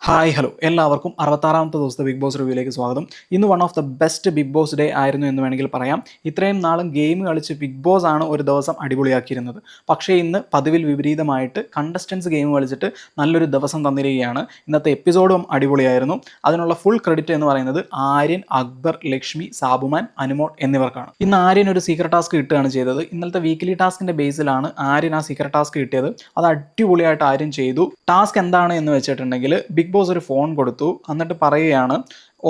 Hi hello എല്ലാവർക്കും 66ാമത്തെ ദിവസത്തെ big boss റിവ്യൂയിലേക്ക് സ്വാഗതം. ഇന്ന് one of the best Bigg Boss day ആയിരുന്നു എന്ന് വേണമെങ്കിൽ പറയാം. ഇത്രയും നാളും ഗെയിം കളിച്ച് ബിഗ് ബോസ് ആണ് ഒരു ദിവസം അടിപൊളിയാക്കിയിരുന്നത്. പക്ഷേ ഇന്ന് പതിവിൽ വിപരീതമായിട്ട് കണ്ടസ്റ്റൻസ് ഗെയിം കളിച്ചിട്ട് നല്ലൊരു ദിവസം തന്നിരിക്കുകയാണ്. ഇന്നത്തെ എപ്പിസോഡും അടിപൊളിയായിരുന്നു. അതിനുള്ള ഫുൾ ക്രെഡിറ്റ് എന്ന് പറയുന്നത് ആര്യൻ, അക്ബർ, ലക്ഷ്മി, സാബുമാൻ, അനുമോൾ എന്നിവർക്കാണ്. ഇന്ന് ആര്യൻ ഒരു സീക്രട്ട് ടാസ്ക് കിട്ടുകയാണ് ചെയ്തത്. ഇന്നലത്തെ വീക്കിലി ടാസ്കിന്റെ ബേസിലാണ് ആര്യൻ ആ സീക്രട്ട് ടാസ്ക് കിട്ടിയത്. അത് അടിപൊളിയായിട്ട് ആര്യൻ ചെയ്തു. ടാസ്ക് എന്താണ് എന്ന് വെച്ചിട്ടുണ്ടെങ്കിൽ ബിഗ് ബോസ് ഒരു ഫോൺ കൊടുത്തു. എന്നിട്ട് പറയുകയാണ്,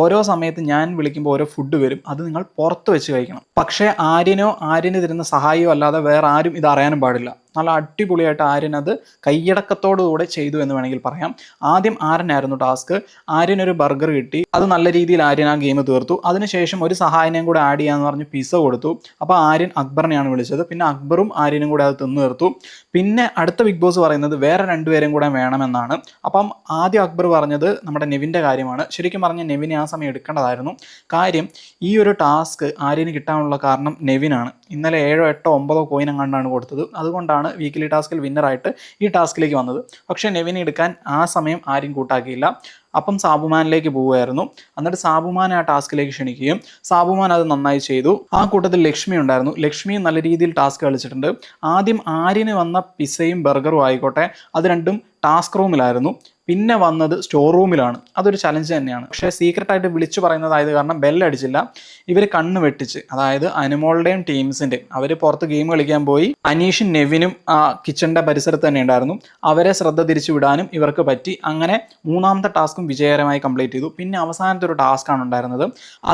ഓരോ സമയത്ത് ഞാൻ വിളിക്കുമ്പോൾ ഓരോ ഫുഡ് വരും, അത് നിങ്ങൾ പുറത്ത് വെച്ച് കഴിക്കണം. പക്ഷേ ആര്യന് തരുന്ന സഹായമോ അല്ലാതെ വേറെ ആരും ഇത് അറിയാനും പാടില്ല. നല്ല അടിപൊളിയായിട്ട് ആര്യൻ അത് കൈയടക്കത്തോടുകൂടെ ചെയ്തു എന്ന് വേണമെങ്കിൽ പറയാം. ആദ്യം ആര്യനായിരുന്നു ടാസ്ക്. ആര്യൻ ഒരു ബർഗർ കിട്ടി. അത് നല്ല രീതിയിൽ ആര്യൻ ആ ഗെയിം തീർത്തു. അതിനുശേഷം ഒരു സഹായനെയും കൂടെ ആഡ് ചെയ്യാന്ന് പറഞ്ഞ് പിസ്സ കൊടുത്തു. അപ്പോൾ ആര്യൻ അക്ബറിനെയാണ് വിളിച്ചത്. പിന്നെ അക്ബറും ആര്യനും കൂടെ അത് തിന്നു തീർത്തു. പിന്നെ അടുത്ത ബിഗ് ബോസ് പറയുന്നത് വേറെ രണ്ടുപേരും കൂടെ വേണമെന്നാണ്. അപ്പം ആദ്യം അക്ബർ പറഞ്ഞത് നമ്മുടെ നെവിൻ്റെ കാര്യമാണ്. ശരിക്കും പറഞ്ഞാൽ നെവിനെ ആ സമയം എടുക്കേണ്ടതായിരുന്നു. കാര്യം ഈ ഒരു ടാസ്ക് ആര്യന് കിട്ടാനുള്ള കാരണം നെവിനാണ്. ഇന്നലെ 7, 8, 9 കോയിൻ എങ്ങാണ്ടാണ് കൊടുത്തത്. അതുകൊണ്ടാണ് വീക്കിലി ടാസ്കിൽ വിന്നറായിട്ട് ഈ ടാസ്കിലേക്ക് വന്നത്. പക്ഷേ നെവിനെ എടുക്കാൻ ആ സമയം ആരും കൂട്ടാക്കിയില്ല. അപ്പം സാബുമാനിലേക്ക് പോവുമായിരുന്നു. എന്നിട്ട് സാബുമാനെ ആ ടാസ്കിലേക്ക് ക്ഷണിക്കുകയും സാബുമാൻ അത് നന്നായി ചെയ്തു. ആ കൂട്ടത്തിൽ ലക്ഷ്മി ഉണ്ടായിരുന്നു. ലക്ഷ്മിയും നല്ല രീതിയിൽ ടാസ്ക് കളിച്ചിട്ടുണ്ട്. ആദ്യം ആര്യന് വന്ന പിസ്സയും ബർഗറും ആയിക്കോട്ടെ, അത് രണ്ടും ടാസ്ക് റൂമിലായിരുന്നു. പിന്നെ വന്നത് സ്റ്റോർ റൂമിലാണ്. അതൊരു ചലഞ്ച് തന്നെയാണ്. പക്ഷേ സീക്രട്ടായിട്ട് വിളിച്ചു പറയുന്നതായത് കാരണം ബെല്ലടിച്ചില്ല. ഇവർ കണ്ണ് വെട്ടിച്ച്, അതായത് അനുമോളുടെയും ടീംസിൻ്റെയും, അവർ പുറത്ത് ഗെയിം കളിക്കാൻ പോയി. അനീഷും നെവിനും ആ കിച്ചണിൻ്റെ പരിസരത്ത് തന്നെ ഉണ്ടായിരുന്നു. അവരെ ശ്രദ്ധ തിരിച്ചു വിടാനും ഇവർക്ക് പറ്റി. അങ്ങനെ മൂന്നാമത്തെ ടാസ്കും വിജയകരമായി കംപ്ലീറ്റ് ചെയ്തു. പിന്നെ അവസാനത്തെ ഒരു ടാസ്ക്കാണ് ഉണ്ടായിരുന്നത്.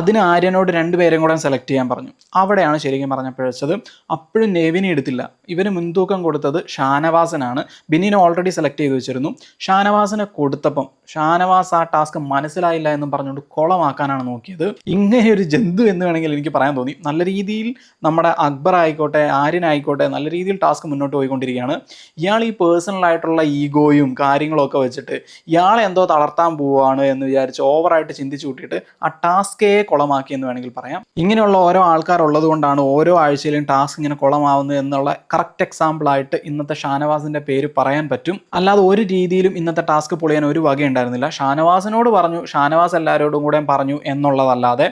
അതിന് ആര്യനോട് രണ്ടുപേരും കൂടെ സെലക്ട് ചെയ്യാൻ പറഞ്ഞു. അവിടെയാണ് ശരിക്കും പറഞ്ഞ പിഴച്ചത്. അപ്പോഴും നെവിനെ എടുത്തില്ല. ഇവന് മുൻതൂക്കം കൊടുത്തത് ഷാനവാസനാണ്. ബിന്നിനെ ഓൾറെഡി സെലക്ട് ചെയ്ത് വെച്ചിരുന്നു. ഷാനവാസിനെ കൊടുത്തപ്പം ഷാനവാസ് ആ ടാസ്ക് മനസ്സിലായില്ല എന്നും പറഞ്ഞുകൊണ്ട് കുളമാക്കാനാണ് നോക്കിയത്. ഇങ്ങനെ ഒരു ജന്തു എന്ന് വേണമെങ്കിൽ എനിക്ക് പറയാൻ തോന്നി. നല്ല രീതിയിൽ നമ്മുടെ അക്ബർ ആയിക്കോട്ടെ, ആര്യൻ ആയിക്കോട്ടെ, നല്ല രീതിയിൽ ടാസ്ക് മുന്നോട്ട് പോയിക്കൊണ്ടിരിക്കുകയാണ്. ഇയാൾ ഈ പേഴ്സണലായിട്ടുള്ള ഈഗോയും കാര്യങ്ങളൊക്കെ വെച്ചിട്ട് ഇയാളെ എന്തോ തളർത്താൻ പോവുകയാണ് എന്ന് വിചാരിച്ച് ഓവറായിട്ട് ചിന്തിച്ചു കൂട്ടിയിട്ട് ആ ടാസ്കേ കുളമാക്കി എന്ന് വേണമെങ്കിൽ പറയാം. ഇങ്ങനെയുള്ള ഓരോ ആൾക്കാരുള്ളത് കൊണ്ടാണ് ഓരോ ആഴ്ചയിലും ടാസ്ക് ഇങ്ങനെ കുളമാവുന്നത് എന്നുള്ള കറക്റ്റ് എക്സാമ്പിളായിട്ട് ഇന്നത്തെ ഷാനവാസിൻ്റെ പേര് പറയാൻ പറ്റും. അല്ലാതെ ഒരു രീതിയിലും ഇന്നത്തെ ടാസ്ക് പൊളിയാൻ ഒരു വകയുണ്ടായിരുന്നില്ല. ഷാനവാസിനോട് പറഞ്ഞു, ഷാനവാസ് എല്ലാവരോടും കൂടെ പറഞ്ഞു എന്നുള്ളതല്ലാതെ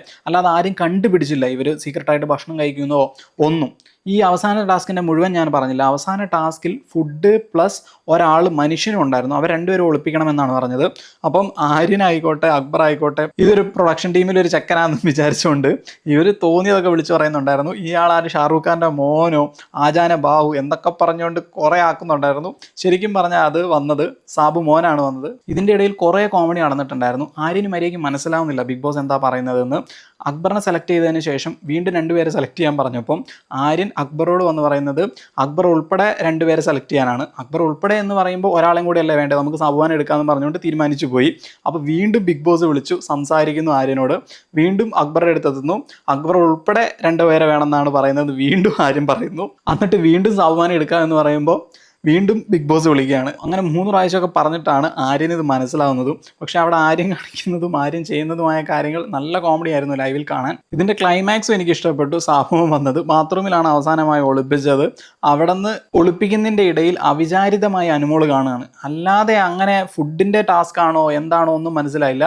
ആരും കണ്ടുപിടിച്ചില്ല ഇവർ സീക്രട്ടായിട്ട് ഭക്ഷണം കഴിക്കുന്നോ ഒന്നും. ഈ അവസാന ടാസ്കിൻ്റെ മുഴുവൻ ഞാൻ പറഞ്ഞില്ല. അവസാന ടാസ്കിൽ ഫുഡ് പ്ലസ് ഒരാൾ മനുഷ്യനും ഉണ്ടായിരുന്നു. അവർ രണ്ടുപേരും ഒളിപ്പിക്കണമെന്നാണ് പറഞ്ഞത്. അപ്പം ആര്യനായിക്കോട്ടെ, അക്ബർ ആയിക്കോട്ടെ, ഇതൊരു പ്രൊഡക്ഷൻ ടീമിൽ ഒരു ചെക്കനാണെന്ന് വിചാരിച്ചുകൊണ്ട് ഇവർ തോന്നിയതൊക്കെ വിളിച്ചു പറയുന്നുണ്ടായിരുന്നു. ഇയാൾ ആര്, ഷാറൂഖ് ഖാൻ്റെ മോനോ, ആജാന ബാഹു എന്നൊക്കെ പറഞ്ഞുകൊണ്ട് കുറേ ആക്കുന്നുണ്ടായിരുന്നു. ശരിക്കും പറഞ്ഞാൽ അത് വന്നത് സാബു മോനാണ് വന്നത്. ഇതിൻ്റെ ഇടയിൽ കുറേ കോമഡി നടന്നിട്ടുണ്ടായിരുന്നു. ആര്യന് മര്യാദയ്ക്ക് മനസ്സിലാവുന്നില്ല ബിഗ് ബോസ് എന്താ പറയുന്നതെന്ന്. അക്ബറിനെ സെലക്ട് ചെയ്തതിന് ശേഷം വീണ്ടും രണ്ടുപേരെ സെലക്ട് ചെയ്യാൻ പറഞ്ഞപ്പം ആര്യൻ അക്ബറോട് വന്ന് പറയുന്നത് അക്ബർ ഉൾപ്പെടെ രണ്ടുപേരെ സെലക്ട് ചെയ്യാനാണ്. അക്ബർ ഉൾപ്പെടെ എന്ന് പറയുമ്പോൾ ഒരാളെയും കൂടി അല്ലേ വേണ്ടത്, നമുക്ക് സാബുമാനെ എടുക്കാമെന്ന് പറഞ്ഞുകൊണ്ട് തീരുമാനിച്ചു പോയി. അപ്പോൾ വീണ്ടും ബിഗ് ബോസ് വിളിച്ചു സംസാരിക്കുന്നു ആര്യനോട്. വീണ്ടും അക്ബറുടെ അടുത്തെത്തുന്നു. അക്ബർ ഉൾപ്പെടെ രണ്ടുപേരെ വേണമെന്നാണ് പറയുന്നത്. വീണ്ടും ആര്യൻ പറയുന്നു. എന്നിട്ട് വീണ്ടും സാബുമാനെ എടുക്കാമെന്ന് പറയുമ്പോൾ വീണ്ടും ബിഗ് ബോസ് വിളിക്കുകയാണ്. അങ്ങനെ 3 പ്രാവശ്യമൊക്കെ പറഞ്ഞിട്ടാണ് ആര്യൻ ഇത് മനസ്സിലാവുന്നതും. പക്ഷെ അവിടെ ആര്യൻ കാണിക്കുന്നതും ആര്യൻ ചെയ്യുന്നതുമായ കാര്യങ്ങൾ നല്ല കോമഡി ആയിരുന്നു ലൈവിൽ കാണാൻ. ഇതിൻ്റെ ക്ലൈമാക്സും എനിക്ക് ഇഷ്ടപ്പെട്ടു. സാബുവും വന്നത് ബാത്റൂമിലാണ് അവസാനമായി ഒളിപ്പിച്ചത്. അവിടെ നിന്ന് ഒളിപ്പിക്കുന്നതിൻ്റെ ഇടയിൽ അവിചാരിതമായി അനുമോൾ കാണുകയാണ്. അല്ലാതെ അങ്ങനെ ഫുഡിൻ്റെ ടാസ്ക് ആണോ എന്താണോ ഒന്നും മനസ്സിലായില്ല.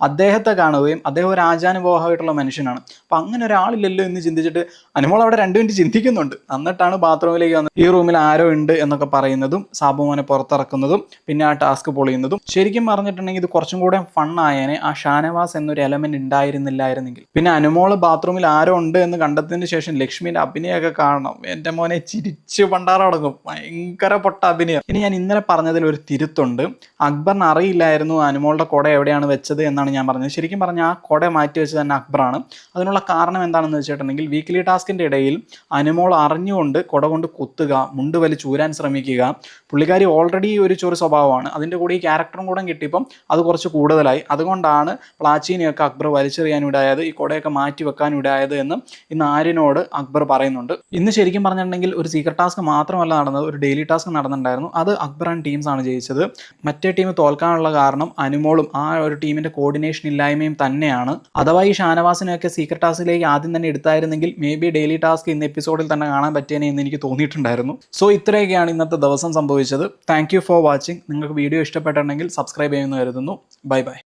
അദ്ദേഹത്തെ കാണുകയും അദ്ദേഹം ഒരു ആചാനുബോധമായിട്ടുള്ള മനുഷ്യനാണ്. അപ്പം അങ്ങനെ ഒരാളില്ലല്ലോ എന്ന് ചിന്തിച്ചിട്ട് അനുമോൾ അവിടെ 2 മിനിറ്റ് ചിന്തിക്കുന്നുണ്ട്. എന്നിട്ടാണ് ബാത്റൂമിലേക്ക് വന്നത്. ഈ റൂമിൽ ആരോ ഉണ്ട് എന്നൊക്കെ പറയുന്നതും സാബുമാനെ പുറത്തിറക്കുന്നതും പിന്നെ ആ ടാസ്ക് പൊളിയുന്നതും. ശരിക്കും പറഞ്ഞിട്ടുണ്ടെങ്കിൽ ഇത് കുറച്ചും കൂടെ ഫണ്ണായേനെ ആ ഷാനവാസ് എന്നൊരു എലമെന്റ് ഉണ്ടായിരുന്നില്ലായിരുന്നെങ്കിൽ. പിന്നെ അനുമോള് ബാത്റൂമിൽ ആരോ ഉണ്ട് എന്ന് കണ്ടെത്തിയതിന് ശേഷം ലക്ഷ്മിന്റെ അഭിനയമൊക്കെ കാണണം. എൻ്റെ മോനെ ചിരിച്ച് പണ്ടാറടങ്ങും. ഭയങ്കര പൊട്ട അഭിനയം. ഇനി ഞാൻ ഇന്നലെ പറഞ്ഞതിൽ ഒരു തിരുത്തുണ്ട്. അക്ബറിന് അറിയില്ലായിരുന്നു അനുമോളുടെ കുട എവിടെയാണ് വെച്ചത് എന്നാണ് ഞാൻ പറഞ്ഞത്. ശരിക്കും പറഞ്ഞാൽ ആ കുട മാറ്റി വെച്ചത് തന്നെ അക്ബറാണ്. അതിനുള്ള കാരണം എന്താണെന്ന് വെച്ചിട്ടുണ്ടെങ്കിൽ വീക്കിലി ടാസ്കിന്റെ ഇടയിൽ അനുമോൾ അറിഞ്ഞുകൊണ്ട് കുട കൊണ്ട് കുത്തുക, മുണ്ട് വലിച്ചൂരാൻ ശ്രമിക്കുക. പുള്ളിക്കാരി ഓൾറെഡി ഒരു ചൊറി സ്വഭാവമാണ്. അതിൻ്റെ കൂടെ ഈ ക്യാരക്ടറും കൂടെ കിട്ടിയപ്പം അത് കുറച്ച് കൂടുതലായി. അതുകൊണ്ടാണ് പ്ലാച്ചീനെയൊക്കെ അക്ബർ വലിച്ചെറിയാനിടയായത്, ഈ കുടയൊക്കെ മാറ്റി വെക്കാനിടയായത് എന്ന് ഇന്ന് ആര്യനോട് അക്ബർ പറയുന്നുണ്ട്. ഇന്ന് ശരിക്കും പറഞ്ഞിട്ടുണ്ടെങ്കിൽ ഒരു സീക്രട്ട് ടാസ്ക് മാത്രമല്ല നടന്നത്, ഒരു ഡെയിലി ടാസ്ക് നടന്നിട്ടുണ്ടായിരുന്നു. അത് അക്ബർ ആൻഡ് ടീംസാണ് ജയിച്ചത്. മറ്റേ ടീം തോൽക്കാനുള്ള കാരണം അനുമോളും ആ ഒരു ടീമിൻ്റെ കോർഡിനേഷൻ ഇല്ലായ്മയും തന്നെയാണ്. അഥവാ ഈ ഷാനവാസിനെയൊക്കെ സീക്രട്ട് ടാസ്കിലേക്ക് ആദ്യം തന്നെ എടുത്തായിരുന്നെങ്കിൽ മേ ബി ഡെയിലി ടാസ്ക് ഇന്ന് എപ്പിസോഡിൽ തന്നെ കാണാൻ പറ്റിയേനെ എന്ന് എനിക്ക് തോന്നിയിട്ടുണ്ടായിരുന്നു. സോ ഇത്രയൊക്കെയാണ് ഇന്നത്തെ ദിവസം സംഭവിച്ചത്. Thank you for watching. നിങ്ങൾക്ക് വീഡിയോ ഇഷ്ടപ്പെട്ടിട്ടുണ്ടെങ്കിൽ സബ്സ്ക്രൈബ് ചെയ്യുമെന്ന് കരുതുന്നു. Bye bye.